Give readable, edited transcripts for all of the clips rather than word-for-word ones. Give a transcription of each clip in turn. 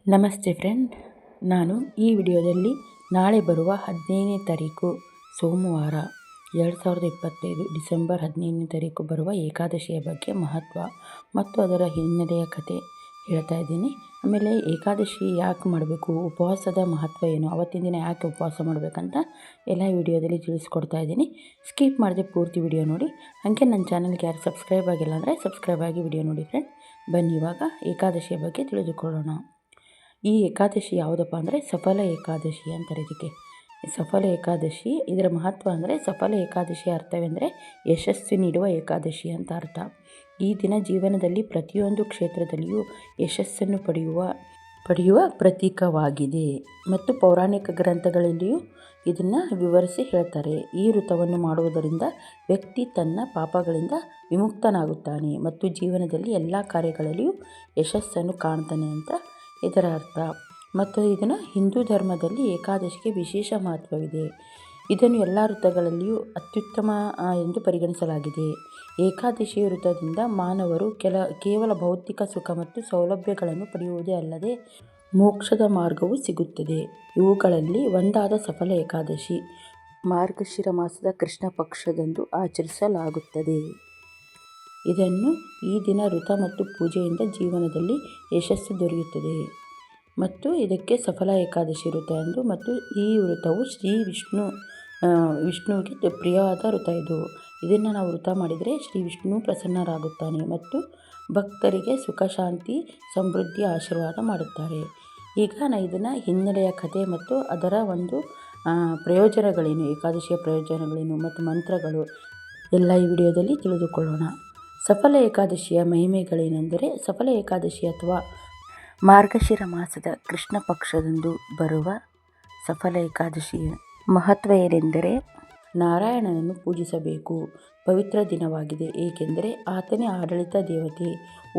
ನಮಸ್ತೆ ಫ್ರೆಂಡ್, ನಾನು ಈ ವಿಡಿಯೋದಲ್ಲಿ ನಾಳೆ ಬರುವ 15ನೇ ತಾರೀಕು ಸೋಮವಾರ 2025 ಡಿಸೆಂಬರ್ 15ನೇ ತಾರೀಕು ಬರುವ ಏಕಾದಶಿಯ ಬಗ್ಗೆ ಮಹತ್ವ ಮತ್ತು ಅದರ ಹಿನ್ನೆಲೆಯ ಕತೆ ಹೇಳ್ತಾ ಇದ್ದೀನಿ. ಆಮೇಲೆ ಏಕಾದಶಿ ಯಾಕೆ ಮಾಡಬೇಕು, ಉಪವಾಸದ ಮಹತ್ವ ಏನು, ಅವತ್ತಿನ ದಿನ ಯಾಕೆ ಉಪವಾಸ ಮಾಡಬೇಕಂತ ಎಲ್ಲ ವಿಡಿಯೋದಲ್ಲಿ ತಿಳಿಸ್ಕೊಡ್ತಾ ಇದ್ದೀನಿ. ಸ್ಕಿಪ್ ಮಾಡದೆ ಪೂರ್ತಿ ವಿಡಿಯೋ ನೋಡಿ. ಹಾಗೆ ನನ್ನ ಚಾನಲ್ಗೆ ಯಾರು ಸಬ್ಸ್ಕ್ರೈಬ್ ಆಗಿಲ್ಲ ಅಂದರೆ ಸಬ್ಸ್ಕ್ರೈಬ್ ಆಗಿ ವಿಡಿಯೋ ನೋಡಿ ಫ್ರೆಂಡ್. ಬನ್ನಿ ಇವಾಗ ಏಕಾದಶಿಯ ಬಗ್ಗೆ ತಿಳಿದುಕೊಳ್ಳೋಣ. ಈ ಏಕಾದಶಿ ಯಾವುದಪ್ಪ ಅಂದರೆ ಸಫಲ ಏಕಾದಶಿ ಅಂತಾರೆ ಇದಕ್ಕೆ. ಸಫಲ ಏಕಾದಶಿ, ಇದರ ಮಹತ್ವ ಅಂದರೆ ಸಫಲ ಏಕಾದಶಿಯ ಅರ್ಥವೆಂದರೆ ಯಶಸ್ಸು ನೀಡುವ ಏಕಾದಶಿ ಅಂತ ಅರ್ಥ. ಈ ದಿನ ಜೀವನದಲ್ಲಿ ಪ್ರತಿಯೊಂದು ಕ್ಷೇತ್ರದಲ್ಲಿಯೂ ಯಶಸ್ಸನ್ನು ಪಡೆಯುವ ಪ್ರತೀಕವಾಗಿದೆ ಮತ್ತು ಪೌರಾಣಿಕ ಗ್ರಂಥಗಳಲ್ಲಿಯೂ ಇದನ್ನು ವಿವರಿಸಿ ಹೇಳ್ತಾರೆ. ಈ ವ್ರತವನ್ನು ಮಾಡುವುದರಿಂದ ವ್ಯಕ್ತಿ ತನ್ನ ಪಾಪಗಳಿಂದ ವಿಮುಕ್ತನಾಗುತ್ತಾನೆ ಮತ್ತು ಜೀವನದಲ್ಲಿ ಎಲ್ಲ ಕಾರ್ಯಗಳಲ್ಲಿಯೂ ಯಶಸ್ಸನ್ನು ಕಾಣ್ತಾನೆ ಅಂತ ಇದರ ಅರ್ಥ. ಮತ್ತು ಇದನ್ನು ಹಿಂದೂ ಧರ್ಮದಲ್ಲಿ ಏಕಾದಶಿಗೆ ವಿಶೇಷ ಮಹತ್ವವಿದೆ. ಇದನ್ನು ಎಲ್ಲ ವ್ರತಗಳಲ್ಲಿಯೂ ಅತ್ಯುತ್ತಮ ಎಂದು ಪರಿಗಣಿಸಲಾಗಿದೆ. ಏಕಾದಶಿ ವ್ರತದಿಂದ ಮಾನವರು ಕೇವಲ ಭೌತಿಕ ಸುಖ ಮತ್ತು ಸೌಲಭ್ಯಗಳನ್ನು ಪಡೆಯುವುದೇ ಅಲ್ಲದೆ ಮೋಕ್ಷದ ಮಾರ್ಗವೂ ಸಿಗುತ್ತದೆ. ಇವುಗಳಲ್ಲಿ ಒಂದಾದ ಸಫಲ ಏಕಾದಶಿ ಮಾರ್ಗಶಿರ ಮಾಸದ ಕೃಷ್ಣ ಪಕ್ಷದಂದು ಆಚರಿಸಲಾಗುತ್ತದೆ. ಈ ದಿನ ವ್ರತ ಮತ್ತು ಪೂಜೆಯಿಂದ ಜೀವನದಲ್ಲಿ ಯಶಸ್ಸು ದೊರೆಯುತ್ತದೆ ಮತ್ತು ಇದಕ್ಕೆ ಸಫಲ ಏಕಾದಶಿ ವ್ರತ ಎಂದು. ಮತ್ತು ಈ ವ್ರತವು ವಿಷ್ಣುವಿಗೆ ಪ್ರಿಯವಾದ ವ್ರತ ಇದು. ಇದನ್ನು ನಾವು ವ್ರತ ಮಾಡಿದರೆ ಶ್ರೀ ವಿಷ್ಣು ಪ್ರಸನ್ನರಾಗುತ್ತಾನೆ ಮತ್ತು ಭಕ್ತರಿಗೆ ಸುಖ, ಶಾಂತಿ, ಸಮೃದ್ಧಿ ಆಶೀರ್ವಾದ ಮಾಡುತ್ತಾರೆ. ಈಗ ಇದನ್ನು ಹಿನ್ನೆಲೆಯ ಕಥೆ ಮತ್ತು ಅದರ ಒಂದು ಪ್ರಯೋಜನಗಳೇನು, ಏಕಾದಶಿಯ ಪ್ರಯೋಜನಗಳೇನು ಮತ್ತು ಮಂತ್ರಗಳು ಎಲ್ಲ ಈ ವಿಡಿಯೋದಲ್ಲಿ ತಿಳಿದುಕೊಳ್ಳೋಣ. ಸಫಲ ಏಕಾದಶಿಯ ಮಹಿಮೆಗಳೇನೆಂದರೆ, ಸಫಲ ಏಕಾದಶಿ ಅಥವಾ ಮಾರ್ಗಶಿರ ಮಾಸದ ಕೃಷ್ಣ ಪಕ್ಷದಂದು ಬರುವ ಸಫಲ ಏಕಾದಶಿಯ ಮಹತ್ವ ಏನೆಂದರೆ, ನಾರಾಯಣನನ್ನು ಪೂಜಿಸಬೇಕು ಪವಿತ್ರ ದಿನವಾಗಿದೆ, ಏಕೆಂದರೆ ಆತನೇ ಆಡಳಿತ ದೇವತೆ.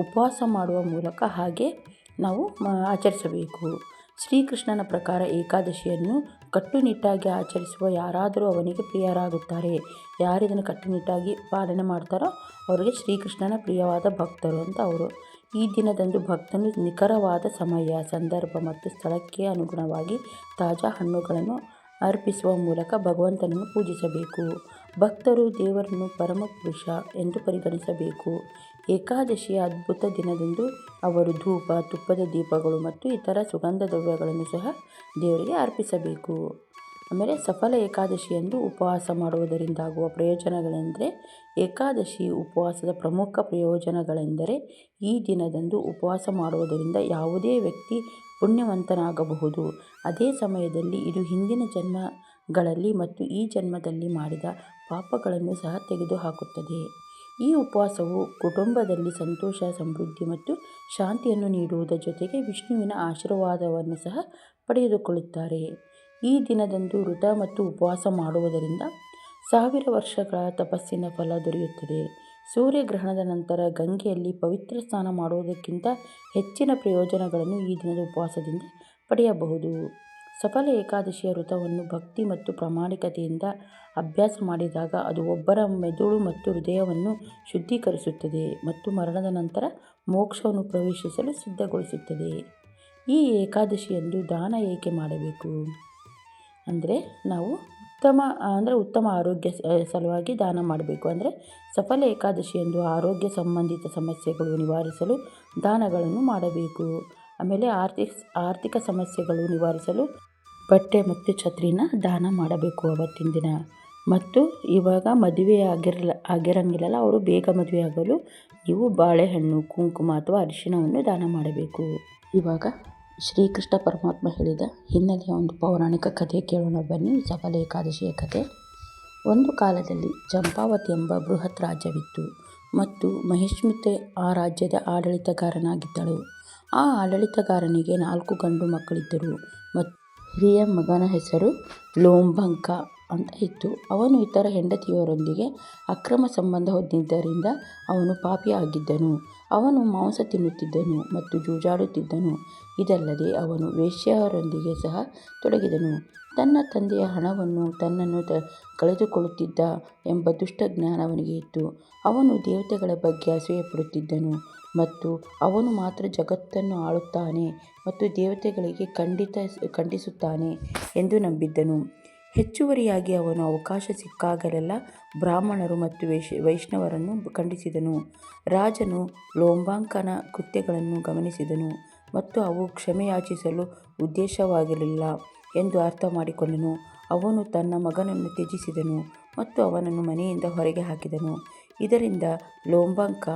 ಉಪವಾಸ ಮಾಡುವ ಮೂಲಕ ಹಾಗೆ ನಾವು ಆಚರಿಸಬೇಕು. ಶ್ರೀಕೃಷ್ಣನ ಪ್ರಕಾರ ಏಕಾದಶಿಯನ್ನು ಕಟ್ಟುನಿಟ್ಟಾಗಿ ಆಚರಿಸುವ ಯಾರಾದರೂ ಅವನಿಗೆ ಪ್ರಿಯರಾಗುತ್ತಾರೆ. ಯಾರಿದನ್ನು ಕಟ್ಟುನಿಟ್ಟಾಗಿ ಪಾಲನೆ ಮಾಡ್ತಾರೋ ಅವರಿಗೆ ಶ್ರೀಕೃಷ್ಣನ ಪ್ರಿಯವಾದ ಭಕ್ತರು ಅಂತ ಅವರು. ಈ ದಿನದಂದು ಭಕ್ತನು ನಿಖರವಾದ ಸಮಯ, ಸಂದರ್ಭ ಮತ್ತು ಸ್ಥಳಕ್ಕೆ ಅನುಗುಣವಾಗಿ ತಾಜಾ ಹಣ್ಣುಗಳನ್ನು ಅರ್ಪಿಸುವ ಮೂಲಕ ಭಗವಂತನನ್ನು ಪೂಜಿಸಬೇಕು. ಭಕ್ತರು ದೇವರನ್ನು ಪರಮಪುರುಷ ಎಂದು ಪರಿಗಣಿಸಬೇಕು. ಏಕಾದಶಿಯ ಅದ್ಭುತ ದಿನದಂದು ಅವರು ಧೂಪ, ತುಪ್ಪದ ದೀಪಗಳು ಮತ್ತು ಇತರ ಸುಗಂಧ ದ್ರವ್ಯಗಳನ್ನು ಸಹ ದೇವರಿಗೆ ಅರ್ಪಿಸಬೇಕು. ಆಮೇಲೆ ಸಫಲ ಏಕಾದಶಿಯಂದು ಉಪವಾಸ ಮಾಡುವುದರಿಂದಾಗುವ ಪ್ರಯೋಜನಗಳೆಂದರೆ, ಏಕಾದಶಿ ಉಪವಾಸದ ಪ್ರಮುಖ ಪ್ರಯೋಜನಗಳೆಂದರೆ, ಈ ದಿನದಂದು ಉಪವಾಸ ಮಾಡುವುದರಿಂದ ಯಾವುದೇ ವ್ಯಕ್ತಿ ಪುಣ್ಯವಂತನಾಗಬಹುದು. ಅದೇ ಸಮಯದಲ್ಲಿ ಇದು ಹಿಂದಿನ ಜನ್ಮಗಳಲ್ಲಿ ಮತ್ತು ಈ ಜನ್ಮದಲ್ಲಿ ಮಾಡಿದ ಪಾಪಗಳನ್ನು ಸಹ ತೆಗೆದುಹಾಕುತ್ತದೆ. ಈ ಉಪವಾಸವು ಕುಟುಂಬದಲ್ಲಿ ಸಂತೋಷ, ಸಮೃದ್ಧಿ ಮತ್ತು ಶಾಂತಿಯನ್ನು ನೀಡುವುದರ ಜೊತೆಗೆ ವಿಷ್ಣುವಿನ ಆಶೀರ್ವಾದವನ್ನು ಸಹ ಪಡೆದುಕೊಳ್ಳುತ್ತಾರೆ. ಈ ದಿನದಂದು ವ್ರತ ಮತ್ತು ಉಪವಾಸ ಮಾಡುವುದರಿಂದ 1000 ವರ್ಷಗಳ ತಪಸ್ಸಿನ ಫಲ ದೊರೆಯುತ್ತದೆ. ಸೂರ್ಯಗ್ರಹಣದ ನಂತರ ಗಂಗೆಯಲ್ಲಿ ಪವಿತ್ರ ಸ್ನಾನ ಮಾಡುವುದಕ್ಕಿಂತ ಹೆಚ್ಚಿನ ಪ್ರಯೋಜನಗಳನ್ನು ಈ ದಿನದ ಉಪವಾಸದಿಂದ ಪಡೆಯಬಹುದು. ಸಫಲ ಏಕಾದಶಿಯ ವ್ರತವನ್ನು ಭಕ್ತಿ ಮತ್ತು ಪ್ರಾಮಾಣಿಕತೆಯಿಂದ ಅಭ್ಯಾಸ ಮಾಡಿದಾಗ ಅದು ಒಬ್ಬರ ಮೆದುಳು ಮತ್ತು ಹೃದಯವನ್ನು ಶುದ್ಧೀಕರಿಸುತ್ತದೆ ಮತ್ತು ಮರಣದ ನಂತರ ಮೋಕ್ಷವನ್ನು ಪ್ರವೇಶಿಸಲು ಸಿದ್ಧಗೊಳಿಸುತ್ತದೆ. ಈ ಏಕಾದಶಿಯಂದು ದಾನ ಏಕೆ ಮಾಡಬೇಕು ಅಂದರೆ, ನಾವು ಉತ್ತಮ ಆರೋಗ್ಯ ಸಲುವಾಗಿ ದಾನ ಮಾಡಬೇಕು. ಅಂದರೆ ಸಫಲ ಏಕಾದಶಿಯಂದು ಆರೋಗ್ಯ ಸಂಬಂಧಿತ ಸಮಸ್ಯೆಗಳು ನಿವಾರಿಸಲು ದಾನಗಳನ್ನು ಮಾಡಬೇಕು. ಆಮೇಲೆ ಆರ್ಥಿಕ ಸಮಸ್ಯೆಗಳು ನಿವಾರಿಸಲು ಬಟ್ಟೆ ಮತ್ತು ಛತ್ರಿನ ದಾನ ಮಾಡಬೇಕು ಅವತ್ತಿನ ದಿನ. ಮತ್ತು ಇವಾಗ ಮದುವೆ ಆಗಿರಂಗಿಲ್ಲಲ್ಲ, ಅವರು ಬೇಗ ಮದುವೆ ಆಗಲು ನೀವು ಬಾಳೆಹಣ್ಣು, ಕುಂಕುಮ ಅಥವಾ ಅರಿಶಿಣವನ್ನು ದಾನ ಮಾಡಬೇಕು. ಇವಾಗ ಶ್ರೀಕೃಷ್ಣ ಪರಮಾತ್ಮ ಹೇಳಿದ ಹಿನ್ನೆಲೆಯ ಒಂದು ಪೌರಾಣಿಕ ಕಥೆ ಕೇಳೋಣ ಬನ್ನಿ. ಸಫಲ ಏಕಾದಶಿಯ ಕಥೆ. ಒಂದು ಕಾಲದಲ್ಲಿ ಚಂಪಾವತಿ ಎಂಬ ಬೃಹತ್ ರಾಜ್ಯವಿತ್ತು ಮತ್ತು ಮಹಿಷ್ಮತಿ ಆ ರಾಜ್ಯದ ಆಡಳಿತಗಾರನಾಗಿದ್ದಳು. ಆ ಆಡಳಿತಗಾರನಿಗೆ 4 ಗಂಡು ಮಕ್ಕಳಿದ್ದರು ಮತ್ತು ಹಿರಿಯ ಮಗನ ಹೆಸರು ಲೋಂಭಂಕ ಅಂತ ಇತ್ತು. ಅವನು ಇತರ ಹೆಂಡತಿಯರೊಂದಿಗೆ ಅಕ್ರಮ ಸಂಬಂಧ ಹೊಂದಿದ್ದರಿಂದ ಅವನು ಪಾಪಿ ಆಗಿದ್ದನು. ಅವನು ಮಾಂಸ ತಿನ್ನುತ್ತಿದ್ದನು ಮತ್ತು ಜೂಜಾಡುತ್ತಿದ್ದನು. ಇದಲ್ಲದೆ ಅವನು ವೇಶ್ಯೆಯರೊಂದಿಗೆ ಸಹ ತೊಡಗಿದನು. ತನ್ನ ತಂದೆಯ ಹಣವನ್ನು ತನ್ನನ್ನು ಕಳೆದುಕೊಳ್ಳುತ್ತಿದ್ದ ಎಂಬ ದುಷ್ಟ ಜ್ಞಾನ ಅವನಿಗೆ ಇತ್ತು. ಅವನು ದೇವತೆಗಳ ಬಗ್ಗೆ ಅಸೂಯೆಪಡುತ್ತಿದ್ದನು ಮತ್ತು ಅವನು ಮಾತ್ರ ಜಗತ್ತನ್ನು ಆಳುತ್ತಾನೆ ಮತ್ತು ದೇವತೆಗಳಿಗೆ ಖಂಡಿಸುತ್ತಾನೆ ಎಂದು ನಂಬಿದ್ದನು. ಹೆಚ್ಚುವರಿಯಾಗಿ ಅವನು ಅವಕಾಶ ಸಿಕ್ಕಾಗಲೆಲ್ಲ ಬ್ರಾಹ್ಮಣರು ಮತ್ತು ವೈಷ್ಣವರನ್ನು ಖಂಡಿಸಿದನು. ರಾಜನು ಲೋಂಬಾಕನ ಕೃತ್ಯಗಳನ್ನು ಗಮನಿಸಿದನು ಮತ್ತು ಅವು ಕ್ಷಮೆಯಾಚಿಸಲು ಉದ್ದೇಶವಾಗಿರಲಿಲ್ಲ ಎಂದು ಅರ್ಥ ಮಾಡಿಕೊಂಡನು. ಅವನು ತನ್ನ ಮಗನನ್ನು ತ್ಯಜಿಸಿದನು ಮತ್ತು ಅವನನ್ನು ಮನೆಯಿಂದ ಹೊರಗೆ ಹಾಕಿದನು. ಇದರಿಂದ ಲೋಂಬಾಕ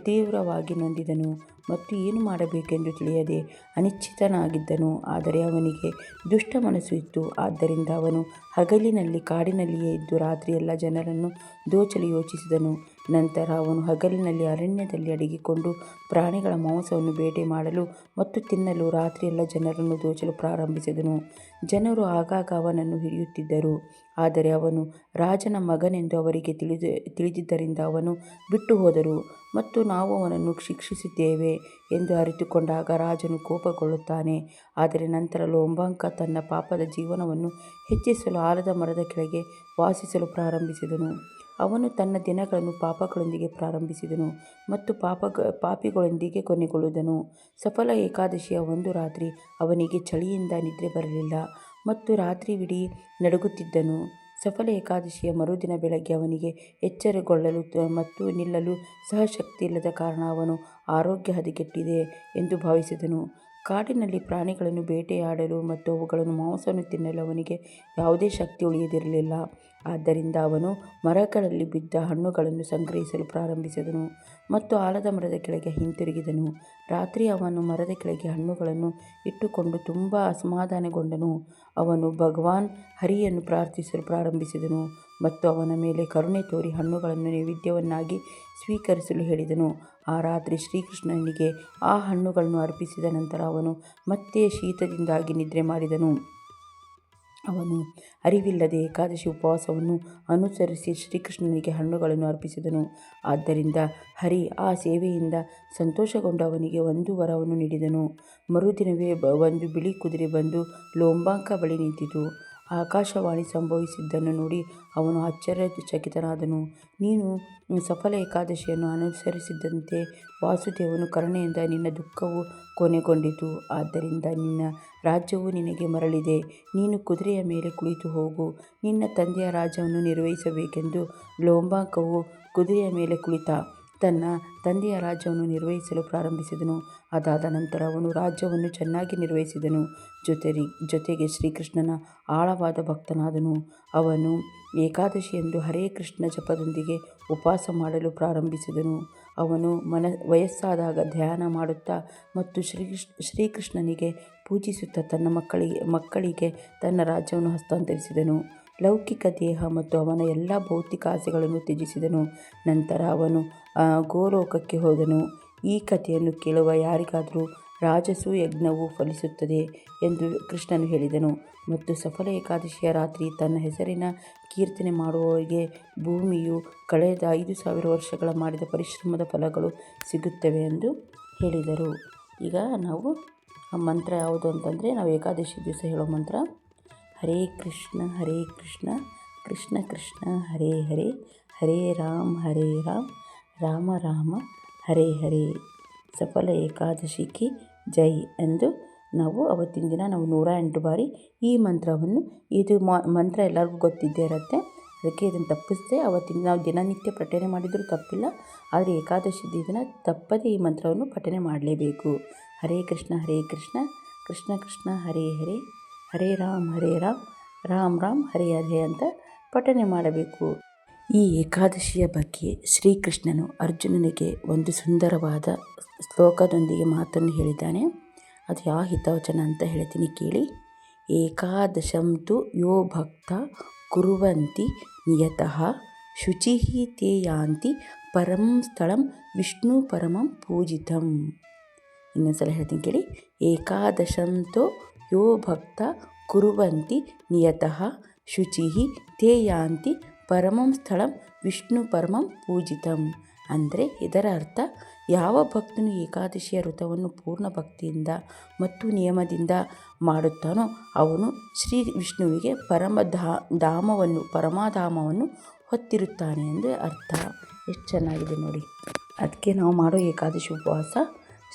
ತೀವ್ರವಾಗಿ ನೊಂದಿದನು ಮತ್ತು ಏನು ಮಾಡಬೇಕೆಂದು ತಿಳಿಯದೆ ಅನಿಶ್ಚಿತನಾಗಿದ್ದನು. ಆದರೆ ಅವನಿಗೆ ದುಷ್ಟ ಮನಸ್ಸು ಇತ್ತು, ಆದ್ದರಿಂದ ಅವನು ಹಗಲಿನಲ್ಲಿ ಕಾಡಿನಲ್ಲಿಯೇ ಇದ್ದು ರಾತ್ರಿಯೆಲ್ಲ ಜನರನ್ನು ದೋಚಲು ಯೋಚಿಸಿದನು. ನಂತರ ಅವನು ಹಗಲಿನಲ್ಲಿ ಅರಣ್ಯದಲ್ಲಿ ಅಡಗಿಕೊಂಡು ಪ್ರಾಣಿಗಳ ಮಾಂಸವನ್ನು ಬೇಟೆ ಮಾಡಲು ಮತ್ತು ತಿನ್ನಲು ರಾತ್ರಿಯೆಲ್ಲ ಜನರನ್ನು ದೋಚಲು ಪ್ರಾರಂಭಿಸಿದನು. ಜನರು ಆಗಾಗ ಅವನನ್ನು ಹಿಡಿಯುತ್ತಿದ್ದರು, ಆದರೆ ಅವನು ರಾಜನ ಮಗನೆಂದು ಅವರಿಗೆ ತಿಳಿದಿದ್ದರಿಂದ ಅವನು ಬಿಟ್ಟು ಹೋದರು ಮತ್ತು ನಾವು ಅವನನ್ನು ಶಿಕ್ಷಿಸಿದ್ದೇವೆ ಎಂದು ಅರಿತುಕೊಂಡಾಗ ರಾಜನು ಕೋಪಗೊಳ್ಳುತ್ತಾನೆ. ಆದರೆ ನಂತರ ಲೋಂಬಾಕ ತನ್ನ ಪಾಪದ ಜೀವನವನ್ನು ಹೆಚ್ಚಿಸಲು ಆಲದ ಮರದ ಕೆಳಗೆ ವಾಸಿಸಲು ಪ್ರಾರಂಭಿಸಿದನು. ಅವನು ತನ್ನ ದಿನಗಳನ್ನು ಪಾಪಗಳೊಂದಿಗೆ ಪ್ರಾರಂಭಿಸಿದನು ಮತ್ತು ಪಾಪಿಗಳೊಂದಿಗೆ ಕೊನೆಗೊಳ್ಳುವುದನು. ಸಫಲ ಏಕಾದಶಿಯ ಒಂದು ರಾತ್ರಿ ಅವನಿಗೆ ಚಳಿಯಿಂದ ನಿದ್ರೆ ಬರಲಿಲ್ಲ ಮತ್ತು ರಾತ್ರಿಯಿಡೀ ನಡುಗುತ್ತಿದ್ದನು. ಸಫಲ ಏಕಾದಶಿಯ ಮರುದಿನ ಬೆಳಗ್ಗೆ ಅವನಿಗೆ ಎಚ್ಚರಗೊಳ್ಳಲು ಮತ್ತು ನಿಲ್ಲಲು ಸಹ ಶಕ್ತಿಯಿಲ್ಲದ ಕಾರಣ ಅವನ ಆರೋಗ್ಯ ಹದಗೆಟ್ಟಿದೆ ಎಂದು ಭಾವಿಸಿದನು. ಕಾಡಿನಲ್ಲಿ ಪ್ರಾಣಿಗಳನ್ನು ಬೇಟೆಯಾಡಲು ಮತ್ತು ಅವುಗಳ ಮಾಂಸವನ್ನು ತಿನ್ನಲು ಅವನಿಗೆ ಯಾವುದೇ ಶಕ್ತಿ ಉಳಿದಿರಲಿಲ್ಲ. ಆದ್ದರಿಂದ ಅವನು ಮರಗಳಲ್ಲಿ ಬಿದ್ದ ಹಣ್ಣುಗಳನ್ನು ಸಂಗ್ರಹಿಸಲು ಪ್ರಾರಂಭಿಸಿದನು ಮತ್ತು ಆಲದ ಮರದ ಕೆಳಗೆ ಹಿಂತಿರುಗಿದನು. ರಾತ್ರಿ ಅವನು ಮರದ ಕೆಳಗೆ ಹಣ್ಣುಗಳನ್ನು ಇಟ್ಟುಕೊಂಡು ತುಂಬಾ ಅಸಮಾಧಾನಗೊಂಡನು. ಅವನು ಭಗವಾನ್ ಹರಿಯನ್ನು ಪ್ರಾರ್ಥಿಸಲು ಪ್ರಾರಂಭಿಸಿದನು ಮತ್ತು ಅವನ ಮೇಲೆ ಕರುಣೆ ತೋರಿ ಹಣ್ಣುಗಳನ್ನು ನೈವೇದ್ಯವನ್ನಾಗಿ ಸ್ವೀಕರಿಸಲು ಹೇಳಿದನು. ಆ ರಾತ್ರಿ ಶ್ರೀಕೃಷ್ಣನಿಗೆ ಆ ಹಣ್ಣುಗಳನ್ನು ಅರ್ಪಿಸಿದ ನಂತರ ಅವನು ಮತ್ತೆ ಶೀತದಿಂದಾಗಿ ನಿದ್ರೆ ಮಾಡಿದನು. ಅವನು ಅರಿವಿಲ್ಲದೆ ಏಕಾದಶಿ ಉಪವಾಸವನ್ನು ಅನುಸರಿಸಿ ಶ್ರೀಕೃಷ್ಣನಿಗೆ ಹಣ್ಣುಗಳನ್ನು ಅರ್ಪಿಸಿದನು. ಆದ್ದರಿಂದ ಹರಿ ಆ ಸೇವೆಯಿಂದ ಸಂತೋಷಗೊಂಡು ಅವನಿಗೆ ಒಂದು ವರವನ್ನು ನೀಡಿದನು. ಮರುದಿನವೇ ಒಂದು ಬಿಳಿ ಕುದುರೆ ಬಂದು ಲೋಂಬಾಕ ಬಳಿ ನಿಂತಿತು. ಆಕಾಶವಾಣಿ ಸಂಭವಿಸಿದ್ದನ್ನು ನೋಡಿ ಅವನು ಆಶ್ಚರ್ಯಚಕಿತನಾದನು. ನೀನು ಸಫಲ ಏಕಾದಶಿಯನ್ನು ಅನುಸರಿಸಿದಂತೆ ವಾಸುದೇವನ ಕರುಣೆಯಿಂದ ನಿನ್ನ ದುಃಖವು ಕೊನೆಗೊಂಡಿತು. ಆದ್ದರಿಂದ ನಿನ್ನ ರಾಜ್ಯವು ನಿನಗೆ ಮರಳಿದೆ. ನೀನು ಕುದುರೆಯ ಮೇಲೆ ಕುಳಿತು ಹೋಗು. ನಿನ್ನ ತಂದೆಯ ರಾಜ್ಯವನ್ನು ನಿರ್ವಹಿಸಬೇಕೆಂದು ಲೋಂಬಾಕವು ಕುದುರೆಯ ಮೇಲೆ ಕುಳಿತ ತನ್ನ ತಂದೆಯ ರಾಜ್ಯವನ್ನು ನಿರ್ವಹಿಸಲು ಪ್ರಾರಂಭಿಸಿದನು. ಅದಾದ ನಂತರ ಅವನು ರಾಜ್ಯವನ್ನು ಚೆನ್ನಾಗಿ ನಿರ್ವಹಿಸಿದನು. ಜೊತೆಗೆ ಶ್ರೀಕೃಷ್ಣನ ಆಳವಾದ ಭಕ್ತನಾದನು. ಅವನು ಏಕಾದಶಿಯಂದು ಹರೇ ಕೃಷ್ಣ ಜಪದೊಂದಿಗೆ ಉಪವಾಸ ಮಾಡಲು ಪ್ರಾರಂಭಿಸಿದನು. ಅವನು ವಯಸ್ಸಾದಾಗ ಧ್ಯಾನ ಮಾಡುತ್ತಾ ಮತ್ತು ಶ್ರೀಕೃಷ್ಣನಿಗೆ ಪೂಜಿಸುತ್ತಾ ತನ್ನ ಮಕ್ಕಳಿಗೆ ತನ್ನ ರಾಜ್ಯವನ್ನು ಹಸ್ತಾಂತರಿಸಿದನು. ಲೌಕಿಕ ದೇಹ ಮತ್ತು ಅವನ ಎಲ್ಲ ಭೌತಿಕ ಆಸೆಗಳನ್ನು ತ್ಯಜಿಸಿದನು. ನಂತರ ಅವನು ಗೋಲೋಕಕ್ಕೆ ಹೋದನು. ಈ ಕಥೆಯನ್ನು ಕೇಳುವ ಯಾರಿಗಾದರೂ ರಾಜಸೂ ಯಜ್ಞವು ಫಲಿಸುತ್ತದೆ ಎಂದು ಕೃಷ್ಣನು ಹೇಳಿದನು. ಮತ್ತು ಸಫಲ ಏಕಾದಶಿಯ ರಾತ್ರಿ ತನ್ನ ಹೆಸರಿನ ಕೀರ್ತನೆ ಮಾಡುವವರಿಗೆ ಭೂಮಿಯು ಕಳೆದ 5000 ವರ್ಷಗಳ ಮಾಡಿದ ಪರಿಶ್ರಮದ ಫಲಗಳು ಸಿಗುತ್ತವೆ ಎಂದು ಹೇಳಿದರು. ಈಗ ನಾವು ಆ ಮಂತ್ರ ಯಾವುದು ಅಂತಂದರೆ, ನಾವು ಏಕಾದಶಿ ದಿವಸ ಹೇಳೋ ಮಂತ್ರ ಹರೇ ಕೃಷ್ಣ ಕೃಷ್ಣ ಕೃಷ್ಣ ಹರೇ ಹರೇ, ಹರೇ ರಾಮ್ ರಾಮ ರಾಮ ಹರೇ ಹರೇ. ಸಫಲ ಏಕಾದಶಿ ಕಿ ಜೈ ಎಂದು ನಾವು ಅವತ್ತಿನ ದಿನ 108 ಬಾರಿ ಈ ಮಂತ್ರವನ್ನು, ಇದು ಮಂತ್ರ ಎಲ್ಲರಿಗೂ ಗೊತ್ತಿದ್ದೇ ಇರುತ್ತೆ, ಅದಕ್ಕೆ ಇದನ್ನು ತಪ್ಪಿಸದೆ ಅವತ್ತಿನ ನಾವು ದಿನನಿತ್ಯ ಪಠನೆ ಮಾಡಿದರೂ ತಪ್ಪಿಲ್ಲ. ಆದರೆ ಏಕಾದಶಿ ದಿನ ತಪ್ಪದೆ ಈ ಮಂತ್ರವನ್ನು ಪಠನೆ ಮಾಡಲೇಬೇಕು. ಹರೇ ಕೃಷ್ಣ ಕೃಷ್ಣ ಕೃಷ್ಣ ಹರೇ ಹರೇ, ಹರೇ ರಾಮ್ ರಾಮ್ ಹರೇ ಹರೇ ಅಂತ ಪಠನೆ ಮಾಡಬೇಕು. ಈ ಏಕಾದಶಿಯ ಬಗ್ಗೆ ಶ್ರೀಕೃಷ್ಣನು ಅರ್ಜುನನಿಗೆ ಒಂದು ಸುಂದರವಾದ ಶ್ಲೋಕದೊಂದಿಗೆ ಮಾತನ್ನು ಹೇಳಿದ್ದಾನೆ. ಅದು ಯಾವ ಹಿತವಚನ ಅಂತ ಹೇಳ್ತೀನಿ ಕೇಳಿ. ಏಕಾದಶಂ ತು ಯೋ ಭಕ್ತ ಕುರ್ವಂತಿ ನಿಯತಃ ಶುಚಿಃ ತೇ ಯಾಂತಿ ಪರಮಂ ಸ್ಥಳಂ ವಿಷ್ಣು ಪರಮಂ ಪೂಜಿತಂ. ಇನ್ನೊಂದ್ಸಲ ಹೇಳ್ತೀನಿ ಕೇಳಿ. ಏಕಾದಶಂ ತು ಯೋ ಭಕ್ತ ಕುರ್ವಂತಿ ನಿಯತಃ ಶುಚಿಃ ತೇ ಯಾಂತಿ ಪರಮಂ ಸ್ಥಳಂ ವಿಷ್ಣು ಪರಮಂ ಪೂಜಿತಂ. ಅಂದರೆ ಇದರ ಅರ್ಥ, ಯಾವ ಭಕ್ತನು ಏಕಾದಶಿಯ ವ್ರತವನ್ನು ಪೂರ್ಣ ಭಕ್ತಿಯಿಂದ ಮತ್ತು ನಿಯಮದಿಂದ ಮಾಡುತ್ತಾನೋ ಅವನು ಶ್ರೀ ವಿಷ್ಣುವಿಗೆ ಪರಮಧಾಮವನ್ನು ಹೊತ್ತಿರುತ್ತಾನೆ ಎಂದು ಅರ್ಥ. ಎಷ್ಟು ಚೆನ್ನಾಗಿದೆ ನೋಡಿ. ಅದಕ್ಕೆ ನಾವು ಮಾಡೋ ಏಕಾದಶಿ ಉಪವಾಸ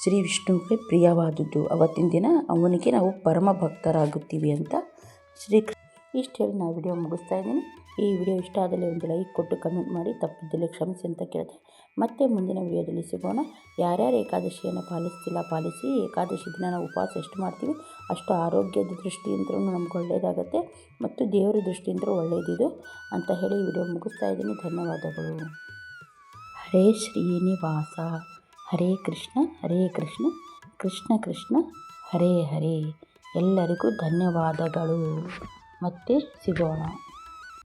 ಶ್ರೀ ವಿಷ್ಣುವಿಗೆ ಪ್ರಿಯವಾದದ್ದು. ಅವತ್ತಿನ ದಿನ ಅವನಿಗೆ ನಾವು ಪರಮ ಭಕ್ತರಾಗುತ್ತೀವಿ ಅಂತ ಇಷ್ಟು ಹೇಳಿ ನಾನು ವಿಡಿಯೋ ಮುಗಿಸ್ತಾ ಇದ್ದೀನಿ. ಈ ವಿಡಿಯೋ ಇಷ್ಟ ಆದಲ್ಲಿ ಒಂದು ಲೈಕ್ ಕೊಟ್ಟು ಕಮೆಂಟ್ ಮಾಡಿ, ತಪ್ಪಿದ್ದಲ್ಲಿ ಕ್ಷಮಿಸಿ ಅಂತ ಕೇಳ್ತಾ ಮತ್ತೆ ಮುಂದಿನ ವಿಡಿಯೋದಲ್ಲಿ ಸಿಗೋಣ. ಯಾರ್ಯಾರು ಏಕಾದಶಿಯನ್ನು ಪಾಲಿಸಿ. ಏಕಾದಶಿ ದಿನ ನಾವು ಉಪವಾಸ ಎಷ್ಟು ಮಾಡ್ತೀವಿ ಅಷ್ಟು ಆರೋಗ್ಯದ ದೃಷ್ಟಿಯಿಂದಲೂ ನಮ್ಗೆ ಒಳ್ಳೆಯದಾಗತ್ತೆ ಮತ್ತು ದೇವರ ದೃಷ್ಟಿಯಿಂದಲೂ ಒಳ್ಳೆಯದಿದು ಅಂತ ಹೇಳಿ ಈ ವಿಡಿಯೋ ಮುಗಿಸ್ತಾ ಇದ್ದೀನಿ. ಧನ್ಯವಾದಗಳು. ಹರೇ ಶ್ರೀನಿವಾಸ. ಹರೇ ಕೃಷ್ಣ ಕೃಷ್ಣ ಕೃಷ್ಣ ಹರೇ ಹರೇ. ಎಲ್ಲರಿಗೂ ಧನ್ಯವಾದಗಳು. ಮತ್ತೆ ಸಿಗೋಣ.